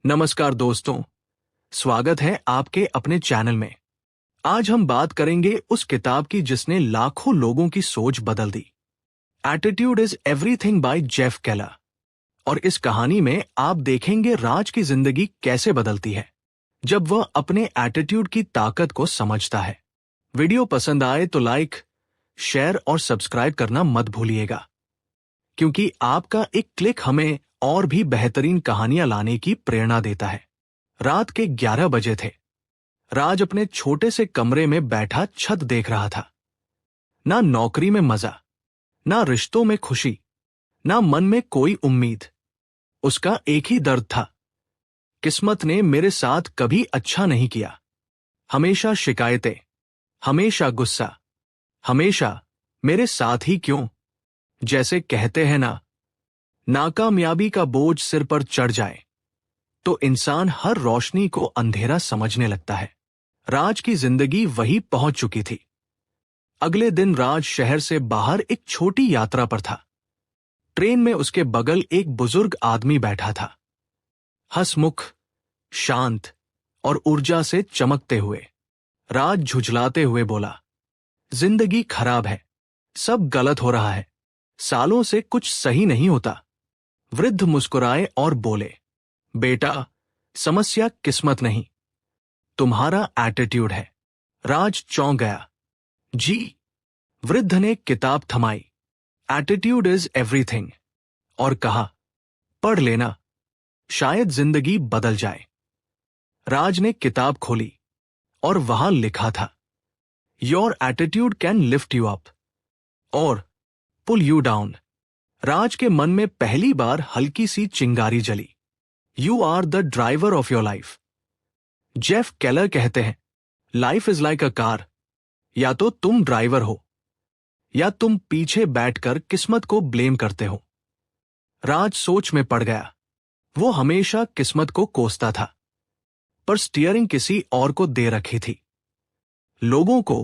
नमस्कार दोस्तों, स्वागत है आपके अपने चैनल में। आज हम बात करेंगे उस किताब की जिसने लाखों लोगों की सोच बदल दी। Attitude is everything by Jeff Keller. और इस कहानी में आप देखेंगे राज की जिंदगी कैसे बदलती है जब वह अपने एटीट्यूड की ताकत को समझता है। वीडियो पसंद आए तो लाइक, शेयर और सब्सक्राइब करना मत भूलिएगा, क्योंकि आपका एक क्लिक हमें और भी बेहतरीन कहानियां लाने की प्रेरणा देता है। रात के 11 बजे थे। राज अपने छोटे से कमरे में बैठा छत देख रहा था। ना नौकरी में मजा, ना रिश्तों में खुशी, ना मन में कोई उम्मीद। उसका एक ही दर्द था, किस्मत ने मेरे साथ कभी अच्छा नहीं किया। हमेशा शिकायतें, हमेशा गुस्सा, हमेशा मेरे साथ ही क्यों। जैसे कहते हैं ना, नाकामयाबी का बोझ सिर पर चढ़ जाए तो इंसान हर रोशनी को अंधेरा समझने लगता है। राज की जिंदगी वही पहुंच चुकी थी। अगले दिन राज शहर से बाहर एक छोटी यात्रा पर था। ट्रेन में उसके बगल एक बुजुर्ग आदमी बैठा था, हंसमुख, शांत और ऊर्जा से चमकते हुए। राज झुंझलाते हुए बोला, जिंदगी खराब है, सब गलत हो रहा है, सालों से कुछ सही नहीं होता। वृद्ध मुस्कुराए और बोले, बेटा, समस्या किस्मत नहीं, तुम्हारा एटीट्यूड है। राज चौंक गया। जी। वृद्ध ने किताब थमाई, एटीट्यूड इज एवरीथिंग, और कहा, पढ़ लेना, शायद जिंदगी बदल जाए। राज ने किताब खोली और वहां लिखा था, your attitude can lift you up और पुल यू डाउन। राज के मन में पहली बार हल्की सी चिंगारी जली। You are the driver of your life. Jeff Keller कहते हैं, life is like a car. या तो तुम ड्राइवर हो या तुम पीछे बैठकर किस्मत को ब्लेम करते हो। राज सोच में पड़ गया। वो हमेशा किस्मत को कोसता था, पर स्टीयरिंग किसी और को दे रखी थी, लोगों को,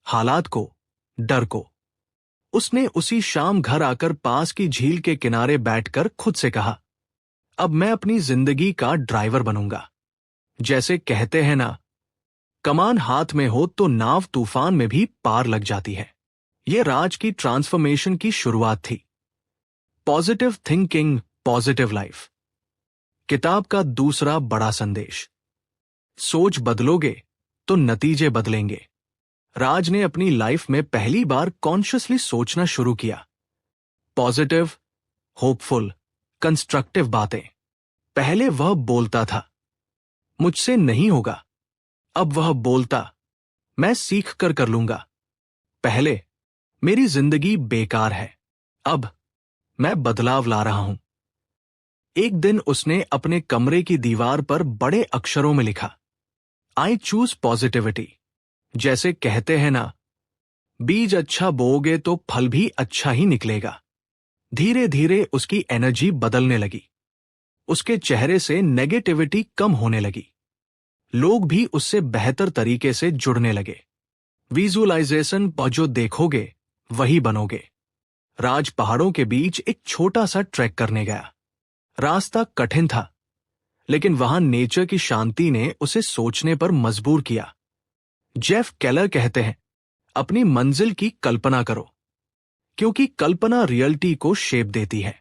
हालात को, डर को। उसने उसी शाम घर आकर पास की झील के किनारे बैठकर खुद से कहा, अब मैं अपनी जिंदगी का ड्राइवर बनूंगा। जैसे कहते हैं ना, कमान हाथ में हो तो नाव तूफान में भी पार लग जाती है। यह राज की ट्रांसफॉर्मेशन की शुरुआत थी। Positive thinking, positive life. किताब का दूसरा बड़ा संदेश, सोच बदलोगे तो नतीजे बदलेंगे। राज ने अपनी लाइफ में पहली बार कॉन्शियसली सोचना शुरू किया। पॉजिटिव, होपफुल, कंस्ट्रक्टिव बातें। पहले वह बोलता था, मुझसे नहीं होगा। अब वह बोलता, मैं सीख कर लूंगा। पहले, मेरी जिंदगी बेकार है। अब, मैं बदलाव ला रहा हूं। एक दिन उसने अपने कमरे की दीवार पर बड़े अक्षरों में लिखा, आई चूज पॉजिटिविटी। जैसे कहते हैं ना, बीज अच्छा बोओगे तो फल भी अच्छा ही निकलेगा। धीरे धीरे उसकी एनर्जी बदलने लगी। उसके चेहरे से नेगेटिविटी कम होने लगी। लोग भी उससे बेहतर तरीके से जुड़ने लगे। विजुअलाइजेशन पर जो देखोगे वही बनोगे। राज पहाड़ों के बीच एक छोटा सा ट्रैक करने गया। रास्ता कठिन था, लेकिन वहां नेचर की शांति ने उसे सोचने पर मजबूर किया। जेफ केलर कहते हैं, अपनी मंजिल की कल्पना करो, क्योंकि कल्पना रियलिटी को शेप देती है।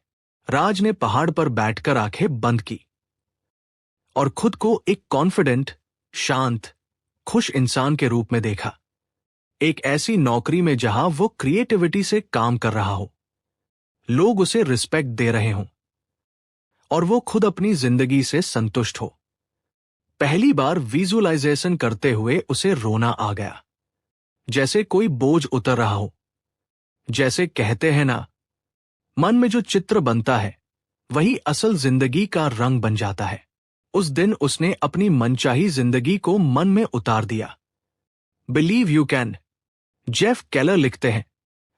राज ने पहाड़ पर बैठकर आंखें बंद की और खुद को एक कॉन्फिडेंट, शांत, खुश इंसान के रूप में देखा। एक ऐसी नौकरी में जहां वो क्रिएटिविटी से काम कर रहा हो, लोग उसे रिस्पेक्ट दे रहे हों और वो खुद अपनी जिंदगी से संतुष्ट हो। पहली बार विजुअलाइजेशन करते हुए उसे रोना आ गया, जैसे कोई बोझ उतर रहा हो। जैसे कहते हैं ना, मन में जो चित्र बनता है वही असल जिंदगी का रंग बन जाता है। उस दिन उसने अपनी मनचाही जिंदगी को मन में उतार दिया। Believe you can. Jeff Keller लिखते हैं,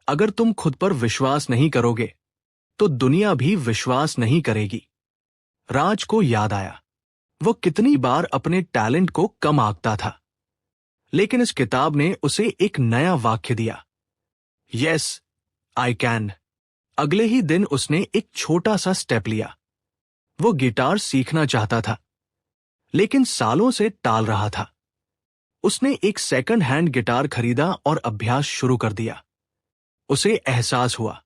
अगर तुम खुद पर विश्वास नहीं करोगे तो दुनिया भी विश्वास नहीं करेगी। राज को याद आया, वो कितनी बार अपने टैलेंट को कम आंकता था, लेकिन इस किताब ने उसे एक नया वाक्य दिया, यस आई कैन। अगले ही दिन उसने एक छोटा सा स्टेप लिया। वो गिटार सीखना चाहता था, लेकिन सालों से टाल रहा था। उसने एक सेकंड हैंड गिटार खरीदा और अभ्यास शुरू कर दिया। उसे एहसास हुआ,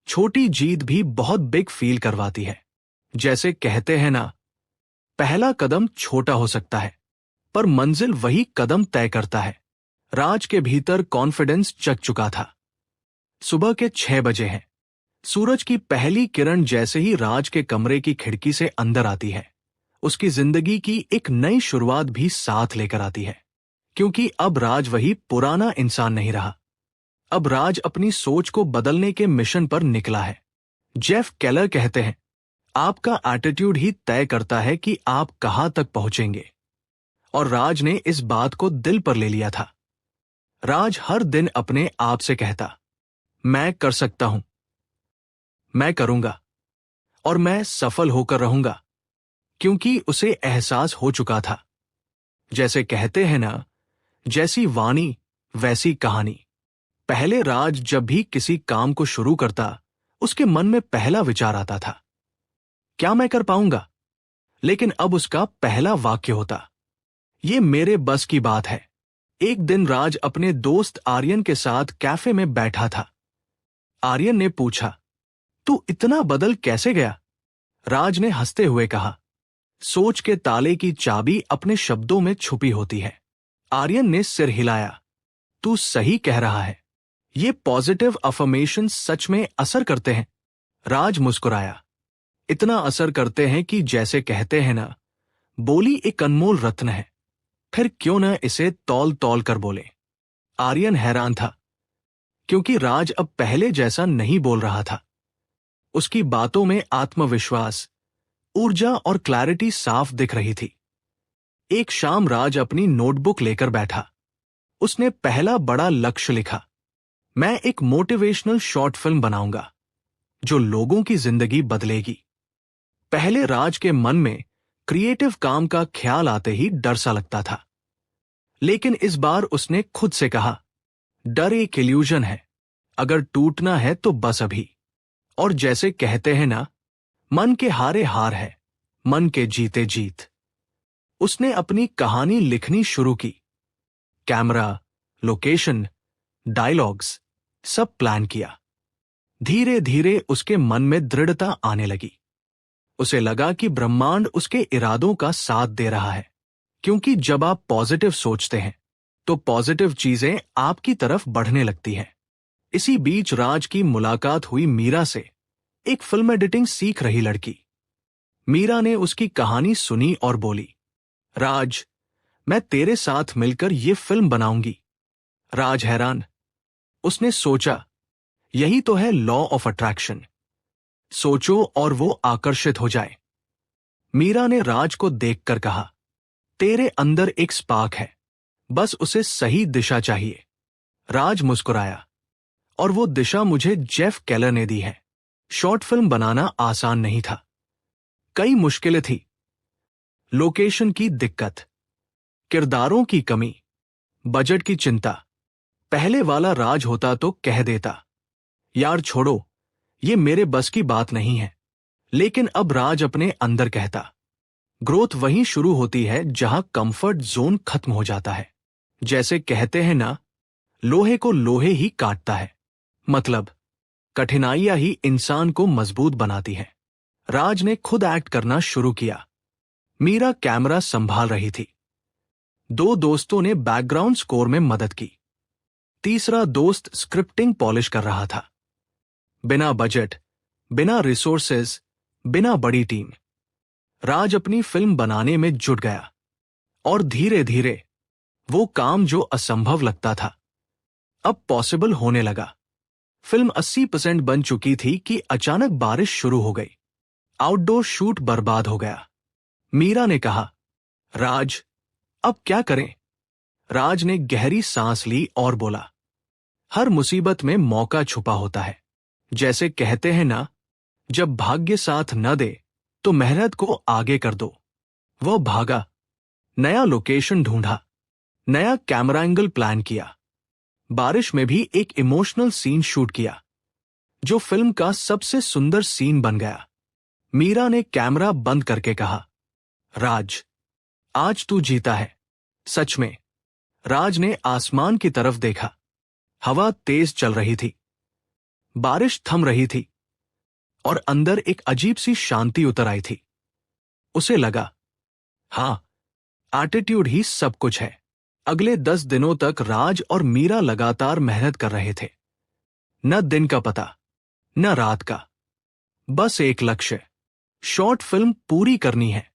छोटी जीत भी बहुत बिग फील करवाती है। जैसे कहते हैं ना, पहला कदम छोटा हो सकता है, पर मंजिल वही कदम तय करता है। राज के भीतर कॉन्फिडेंस जग चुका था। सुबह के 6 बजे हैं। सूरज की पहली किरण जैसे ही राज के कमरे की खिड़की से अंदर आती है, उसकी जिंदगी की एक नई शुरुआत भी साथ लेकर आती है। क्योंकि अब राज वही पुराना इंसान नहीं रहा। अब राज अपनी सोच को बदलने के मिशन पर निकला है। जेफ केलर कहते हैं, आपका एटीट्यूड ही तय करता है कि आप कहां तक पहुंचेंगे। और राज ने इस बात को दिल पर ले लिया था। राज हर दिन अपने आप से कहता, मैं कर सकता हूं, मैं करूंगा, और मैं सफल होकर रहूंगा। क्योंकि उसे एहसास हो चुका था, जैसे कहते हैं ना, जैसी वाणी वैसी कहानी। पहले राज जब भी किसी काम को शुरू करता, उसके मन में पहला विचार आता था, क्या मैं कर पाऊंगा? लेकिन अब उसका पहला वाक्य होता, ये मेरे बस की बात है। एक दिन राज अपने दोस्त आर्यन के साथ कैफे में बैठा था। आर्यन ने पूछा, तू इतना बदल कैसे गया? राज ने हंसते हुए कहा, सोच के ताले की चाबी अपने शब्दों में छुपी होती है। आर्यन ने सिर हिलाया, तू सही कह रहा है। ये पॉजिटिव अफर्मेशन सच में असर करते हैं। राज मुस्कुराया, इतना असर करते हैं कि जैसे कहते हैं ना, बोली एक अनमोल रत्न है, फिर क्यों न इसे तौल तौल कर बोले। आर्यन हैरान था, क्योंकि राज अब पहले जैसा नहीं बोल रहा था। उसकी बातों में आत्मविश्वास, ऊर्जा और क्लैरिटी साफ दिख रही थी। एक शाम राज अपनी नोटबुक लेकर बैठा। उसने पहला बड़ा लक्ष्य लिखा, मैं एक मोटिवेशनल शॉर्ट फिल्म बनाऊंगा जो लोगों की जिंदगी बदलेगी। पहले राज के मन में क्रिएटिव काम का ख्याल आते ही डर सा लगता था, लेकिन इस बार उसने खुद से कहा, डर एक इल्यूजन है, अगर टूटना है तो बस अभी। और जैसे कहते हैं ना, मन के हारे हार है, मन के जीते जीत। उसने अपनी कहानी लिखनी शुरू की। कैमरा, लोकेशन, डायलॉग्स सब प्लान किया। धीरे धीरे उसके मन में दृढ़ता आने लगी। उसे लगा कि ब्रह्मांड उसके इरादों का साथ दे रहा है। क्योंकि जब आप पॉजिटिव सोचते हैं, तो पॉजिटिव चीजें आपकी तरफ बढ़ने लगती हैं। इसी बीच राज की मुलाकात हुई मीरा से, एक फिल्म एडिटिंग सीख रही लड़की। मीरा ने उसकी कहानी सुनी और बोली, राज, मैं तेरे साथ मिलकर ये फिल्म बनाऊंगी। राज हैरान। उसने सोचा, यही तो है लॉ ऑफ अट्रैक्शन। सोचो और वो आकर्षित हो जाए। मीरा ने राज को देखकर कहा, तेरे अंदर एक स्पार्क है, बस उसे सही दिशा चाहिए। राज मुस्कुराया, और वो दिशा मुझे जेफ केलर ने दी है। शॉर्ट फिल्म बनाना आसान नहीं था। कई मुश्किलें थी। लोकेशन की दिक्कत, किरदारों की कमी, बजट की चिंता। पहले वाला राज होता तो कह देता, यार छोड़ो, ये मेरे बस की बात नहीं है। लेकिन अब राज अपने अंदर कहता, ग्रोथ वहीं शुरू होती है जहां कंफर्ट जोन खत्म हो जाता है। जैसे कहते हैं ना, लोहे को लोहे ही काटता है। मतलब, कठिनाइयां ही इंसान को मजबूत बनाती हैं। राज ने खुद एक्ट करना शुरू किया। मीरा कैमरा संभाल रही थी। 2 दोस्तों ने बैकग्राउंड स्कोर में मदद की। तीसरा दोस्त स्क्रिप्टिंग पॉलिश कर रहा था। बिना बजट, बिना रिसोर्सेज, बिना बड़ी टीम, राज अपनी फिल्म बनाने में जुट गया। और धीरे धीरे वो काम जो असंभव लगता था, अब पॉसिबल होने लगा। फिल्म 80% बन चुकी थी कि अचानक बारिश शुरू हो गई। आउटडोर शूट बर्बाद हो गया। मीरा ने कहा, राज, अब क्या करें? राज ने गहरी सांस ली और बोला, हर मुसीबत में मौका छुपा होता है। जैसे कहते हैं ना, जब भाग्य साथ न दे तो मेहनत को आगे कर दो। वो भागा, नया लोकेशन ढूंढा, नया कैमरा एंगल प्लान किया, बारिश में भी एक इमोशनल सीन शूट किया, जो फिल्म का सबसे सुंदर सीन बन गया। मीरा ने कैमरा बंद करके कहा, राज, आज तू जीता है। सच में। राज ने आसमान की तरफ देखा। हवा तेज चल रही थी, बारिश थम रही थी और अंदर एक अजीब सी शांति उतर आई थी। उसे लगा, हाँ, एटीट्यूड ही सब कुछ है। अगले 10 दिनों तक राज और मीरा लगातार मेहनत कर रहे थे। न दिन का पता, न रात का, बस एक लक्ष्य, शॉर्ट फिल्म पूरी करनी है।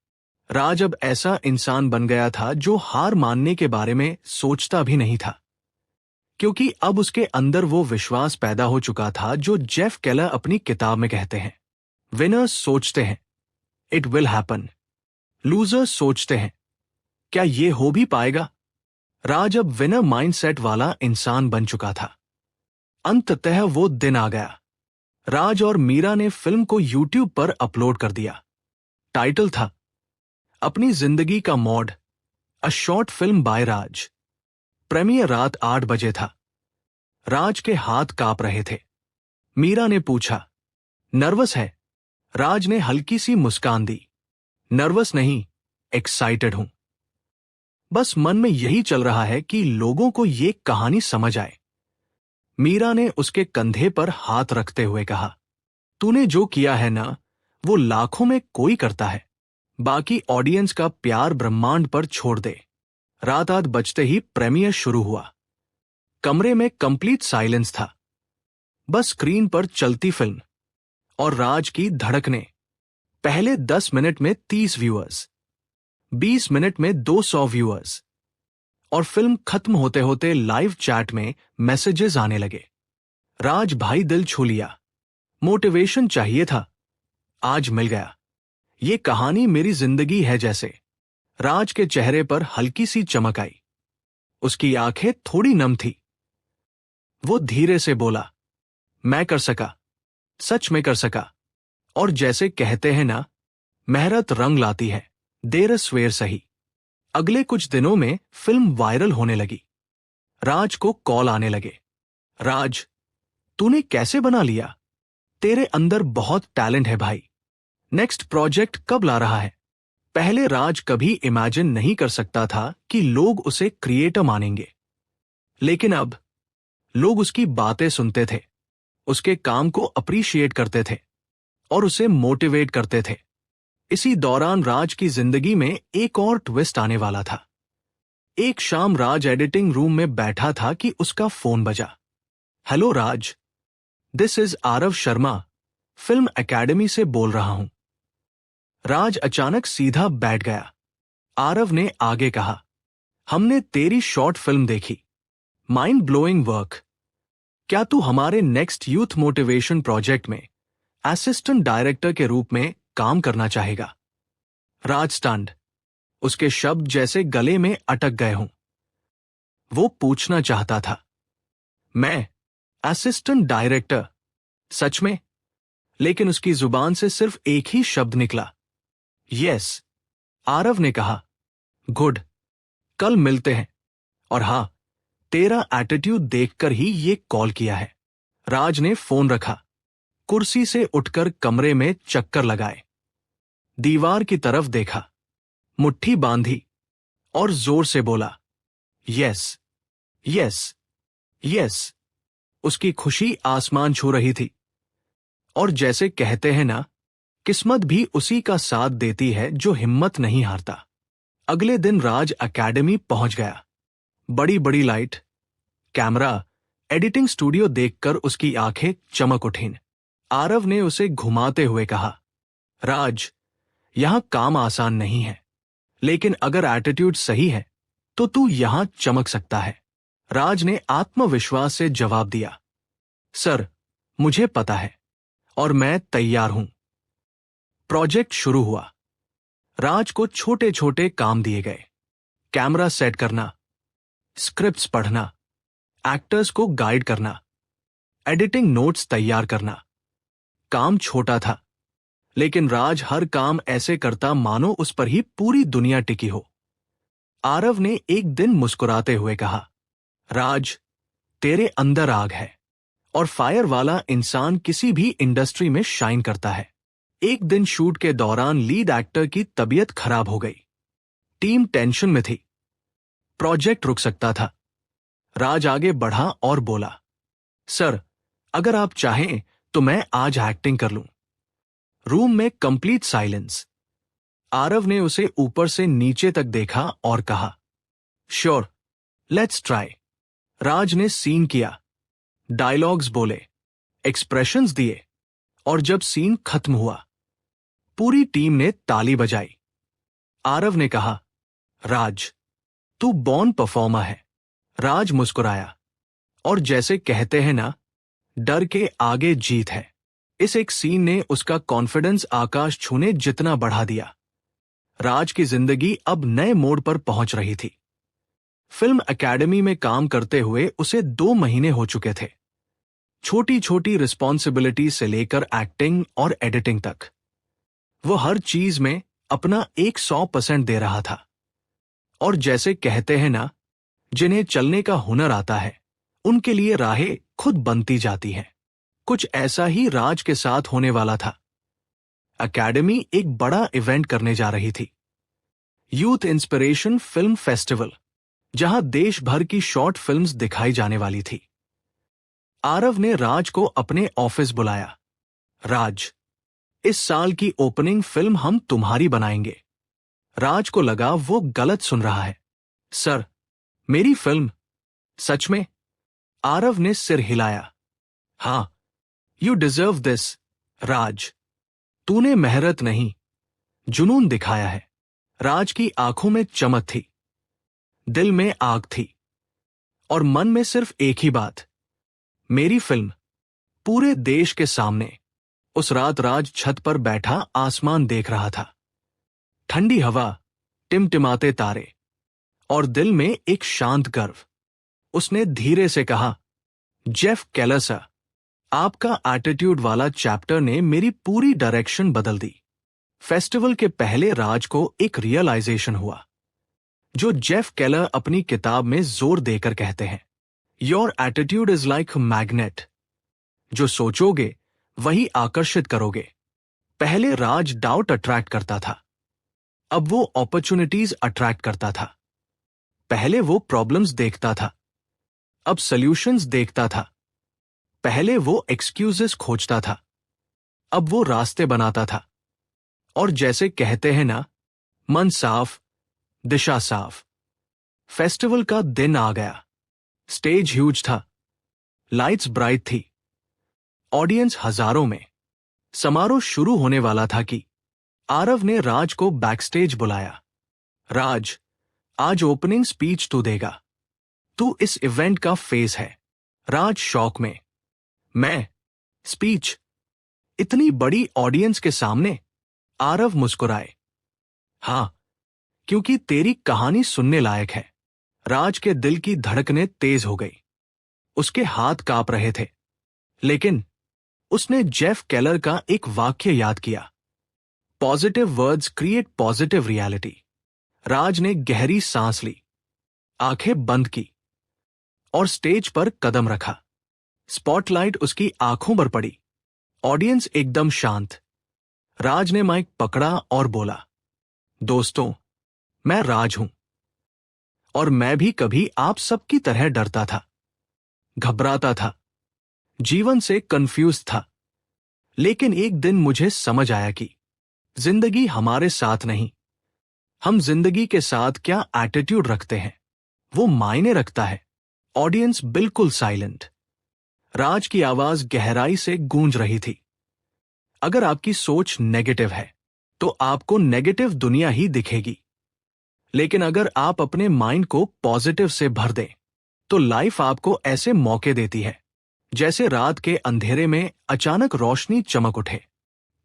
राज अब ऐसा इंसान बन गया था जो हार मानने के बारे में सोचता भी नहीं था, क्योंकि अब उसके अंदर वो विश्वास पैदा हो चुका था जो जेफ केलर अपनी किताब में कहते हैं, विनर्स सोचते हैं इट विल हैपन, लूजर्स सोचते हैं क्या ये हो भी पाएगा। राज अब विनर माइंडसेट वाला इंसान बन चुका था। अंततः वो दिन आ गया। राज और मीरा ने फिल्म को यूट्यूब पर अपलोड कर दिया। टाइटल था, अपनी जिंदगी का mode, a short film by Raj. Premiere रात 8 बजे था। राज के हाथ कांप रहे थे। मीरा ने पूछा, नर्वस है? राज ने हल्की सी मुस्कान दी, नर्वस नहीं, एक्साइटेड हूं। बस मन में यही चल रहा है कि लोगों को ये कहानी समझ आए। मीरा ने उसके कंधे पर हाथ रखते हुए कहा, तूने जो किया है ना, वो लाखों में कोई करता है। बाकी ऑडियंस का प्यार ब्रह्मांड पर छोड़ दे। रात 8 बजते ही प्रीमियर शुरू हुआ। कमरे में कंप्लीट साइलेंस था, बस स्क्रीन पर चलती फिल्म और राज की धड़कने। पहले 10 मिनट में 30 व्यूअर्स, 20 मिनट में 200 व्यूअर्स, और फिल्म खत्म होते होते लाइव चैट में मैसेजेस आने लगे। राज भाई दिल छू लिया। मोटिवेशन चाहिए था, आज मिल गया। ये कहानी मेरी जिंदगी है जैसे। राज के चेहरे पर हल्की सी चमक आई। उसकी आंखें थोड़ी नम थी। वो धीरे से बोला, मैं कर सका, सच में कर सका। और जैसे कहते हैं ना, मेहनत रंग लाती है, देर सवेर सही। अगले कुछ दिनों में फिल्म वायरल होने लगी। राज को कॉल आने लगे, राज, तूने कैसे बना लिया? तेरे अंदर बहुत टैलेंट है भाई। नेक्स्ट प्रोजेक्ट कब ला रहा है? पहले राज कभी इमेजिन नहीं कर सकता था कि लोग उसे क्रिएटर मानेंगे, लेकिन अब लोग उसकी बातें सुनते थे, उसके काम को अप्रिशिएट करते थे और उसे मोटिवेट करते थे। इसी दौरान राज की जिंदगी में एक और ट्विस्ट आने वाला था। एक शाम राज एडिटिंग रूम में बैठा था कि उसका फोन बजा। Hello Raj, this is Aarav Sharma, film academy से बोल रहा हूं। राज अचानक सीधा बैठ गया। आरव ने आगे कहा, हमने तेरी शॉर्ट फिल्म देखी, माइंड ब्लोइंग वर्क। क्या तू हमारे नेक्स्ट यूथ मोटिवेशन प्रोजेक्ट में असिस्टेंट डायरेक्टर के रूप में काम करना चाहेगा? राज स्टन्ड, उसके शब्द जैसे गले में अटक गए हों। वो पूछना चाहता था, मैं असिस्टेंट डायरेक्टर? सच में? लेकिन उसकी जुबान से सिर्फ एक ही शब्द निकला, यस। आरव ने कहा, गुड, कल मिलते हैं। और हाँ, तेरा एटीट्यूड देखकर ही ये कॉल किया है। राज ने फोन रखा, कुर्सी से उठकर कमरे में चक्कर लगाए, दीवार की तरफ देखा, मुट्ठी बांधी और जोर से बोला, यस, यस, यस। उसकी खुशी आसमान छू रही थी। और जैसे कहते हैं ना, किस्मत भी उसी का साथ देती है जो हिम्मत नहीं हारता। अगले दिन राज एकेडमी पहुंच गया। बड़ी बड़ी लाइट, कैमरा, एडिटिंग स्टूडियो देखकर उसकी आंखें चमक उठीं। आरव ने उसे घुमाते हुए कहा, राज, यहां काम आसान नहीं है, लेकिन अगर एटीट्यूड सही है तो तू यहां चमक सकता है। राज ने आत्मविश्वास से जवाब दिया, सर, मुझे पता है और मैं तैयार हूं। प्रोजेक्ट शुरू हुआ। राज को छोटे छोटे काम दिए गए, कैमरा सेट करना, स्क्रिप्ट्स पढ़ना, एक्टर्स को गाइड करना, एडिटिंग नोट्स तैयार करना। काम छोटा था, लेकिन राज हर काम ऐसे करता मानो उस पर ही पूरी दुनिया टिकी हो। आरव ने एक दिन मुस्कुराते हुए कहा, राज, तेरे अंदर आग है और फायर वाला इंसान किसी भी इंडस्ट्री में शाइन करता है। एक दिन शूट के दौरान लीड एक्टर की तबीयत खराब हो गई। टीम टेंशन में थी। प्रोजेक्ट रुक सकता था। राज आगे बढ़ा और बोला, सर, अगर आप चाहें तो मैं आज एक्टिंग कर लूं। रूम में कंप्लीट साइलेंस। आरव ने उसे ऊपर से नीचे तक देखा और कहा, श्योर, लेट्स ट्राई। राज ने सीन किया, डायलॉग्स बोले, एक्सप्रेशंस दिए, और जब सीन खत्म हुआ पूरी टीम ने ताली बजाई। आरव ने कहा, राज, तू बॉर्न परफॉर्मर है। राज मुस्कुराया और जैसे कहते हैं ना, डर के आगे जीत है। इस एक सीन ने उसका कॉन्फिडेंस आकाश छूने जितना बढ़ा दिया। राज की जिंदगी अब नए मोड़ पर पहुंच रही थी। फिल्म एकेडमी में काम करते हुए उसे 2 महीने हो चुके थे। छोटी छोटी रिस्पॉन्सिबिलिटी से लेकर एक्टिंग और एडिटिंग तक वो हर चीज में अपना 100% दे रहा था। और जैसे कहते हैं ना, जिन्हें चलने का हुनर आता है उनके लिए राहें खुद बनती जाती हैं। कुछ ऐसा ही राज के साथ होने वाला था। एकेडमी एक बड़ा इवेंट करने जा रही थी, यूथ इंस्पिरेशन फिल्म फेस्टिवल, जहां देश भर की शॉर्ट फिल्म्स दिखाई जाने वाली थी। आरव ने राज को अपने ऑफिस बुलाया। राज, इस साल की ओपनिंग फिल्म हम तुम्हारी बनाएंगे। राज को लगा वो गलत सुन रहा है। सर, मेरी फिल्म? सच में? आरव ने सिर हिलाया। हां, यू डिजर्व दिस, राज। तूने मेहनत नहीं, जुनून दिखाया है। राज की आंखों में चमक थी, दिल में आग थी, और मन में सिर्फ एक ही बात, मेरी फिल्म, पूरे देश के सामने। उस रात राज छत पर बैठा आसमान देख रहा था। ठंडी हवा, टिमटिमाते तारे, और दिल में एक शांत गर्व। उसने धीरे से कहा, जेफ केलर सर, आपका एटीट्यूड वाला चैप्टर ने मेरी पूरी डायरेक्शन बदल दी। फेस्टिवल के पहले राज को एक रियलाइजेशन हुआ, जो जेफ केलर अपनी किताब में जोर देकर कहते हैं, your attitude is like magnet. जो सोचोगे वही आकर्षित करोगे। पहले राज डाउट अट्रैक्ट करता था, अब वो अपॉर्चुनिटीज अट्रैक्ट करता था। पहले वो प्रॉब्लम्स देखता था, अब सॉल्यूशंस देखता था। पहले वो एक्सक्यूजेस खोजता था, अब वो रास्ते बनाता था। और जैसे कहते हैं ना, मन साफ, दिशा साफ। फेस्टिवल का दिन आ गया। स्टेज ह्यूज था, लाइट्स ब्राइट थी, ऑडियंस हजारों में। समारोह शुरू होने वाला था कि आरव ने राज को बैकस्टेज बुलाया। राज, आज ओपनिंग स्पीच तू देगा। तू इस इवेंट का फेस है। राज शॉक में, मैं? स्पीच? इतनी बड़ी ऑडियंस के सामने? आरव मुस्कुराए, हां, क्योंकि तेरी कहानी सुनने लायक है। राज के दिल की धड़कनें तेज हो गई। उसके हाथ कांप रहे थे, लेकिन उसने जेफ केलर का एक वाक्य याद किया, positive words create positive reality. Raj ने गहरी सांस ली, आंखें बंद की, और स्टेज पर कदम रखा। स्पॉटलाइट उसकी आंखों पर पड़ी। ऑडियंस एकदम शांत। राज ने माइक पकड़ा और बोला, दोस्तों, मैं राज हूं, और मैं भी कभी आप सबकी तरह डरता था, घबराता था, जीवन से कंफ्यूज था। लेकिन एक दिन मुझे समझ आया कि जिंदगी हमारे साथ नहीं, हम जिंदगी के साथ क्या एटीट्यूड रखते हैं वो मायने रखता है। ऑडियंस बिल्कुल साइलेंट। राज की आवाज गहराई से गूंज रही थी, अगर आपकी सोच नेगेटिव है तो आपको नेगेटिव दुनिया ही दिखेगी। लेकिन अगर आप अपने माइंड को पॉजिटिव से भर दें तो लाइफ आपको ऐसे मौके देती है जैसे रात के अंधेरे में अचानक रोशनी चमक उठे।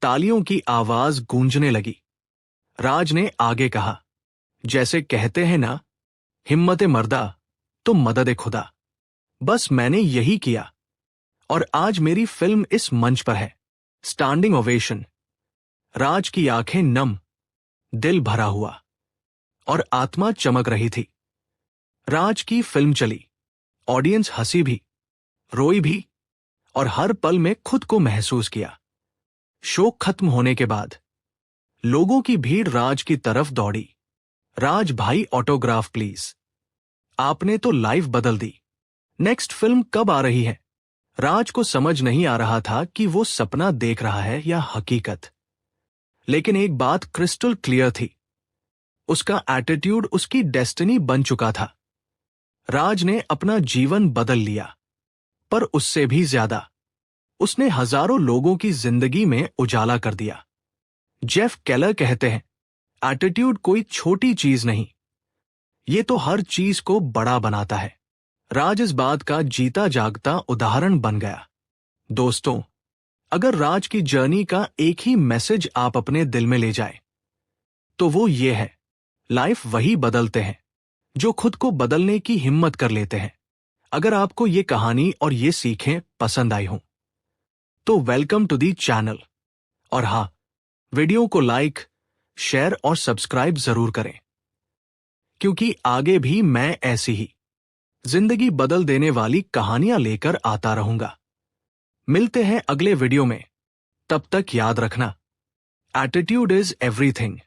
तालियों की आवाज गूंजने लगी। राज ने आगे कहा, जैसे कहते हैं ना, हिम्मते मर्दा तो मदद खुदा। बस मैंने यही किया, और आज मेरी फिल्म इस मंच पर है। Standing ovation. राज की आंखें नम, दिल भरा हुआ, और आत्मा चमक रही थी। राज की फिल्म चली। ऑडियंस हंसी भी, रोई भी, और हर पल में खुद को महसूस किया। शो खत्म होने के बाद लोगों की भीड़ राज की तरफ दौड़ी। राज भाई ऑटोग्राफ प्लीज। आपने तो लाइफ बदल दी। नेक्स्ट फिल्म कब आ रही है? राज को समझ नहीं आ रहा था कि वो सपना देख रहा है या हकीकत। लेकिन एक बात क्रिस्टल क्लियर थी, उसका एटीट्यूड उसकी डेस्टिनी बन चुका था। राज ने अपना जीवन बदल लिया, पर उससे भी ज्यादा उसने हजारों लोगों की जिंदगी में उजाला कर दिया। जेफ केलर कहते हैं, एटीट्यूड कोई छोटी चीज नहीं, ये तो हर चीज को बड़ा बनाता है। राज इस बात का जीता जागता उदाहरण बन गया। दोस्तों, अगर राज की जर्नी का एक ही मैसेज आप अपने दिल में ले जाए, तो वो ये है, लाइफ वही बदलते हैं जो खुद को बदलने की हिम्मत कर लेते हैं। अगर आपको ये कहानी और ये सीखें पसंद आई हो, तो वेलकम टू दी चैनल। और हाँ, वीडियो को लाइक, शेयर और सब्सक्राइब जरूर करें, क्योंकि आगे भी मैं ऐसी ही जिंदगी बदल देने वाली कहानियां लेकर आता रहूंगा। मिलते हैं अगले वीडियो में। तब तक याद रखना, एटीट्यूड इज एवरीथिंग।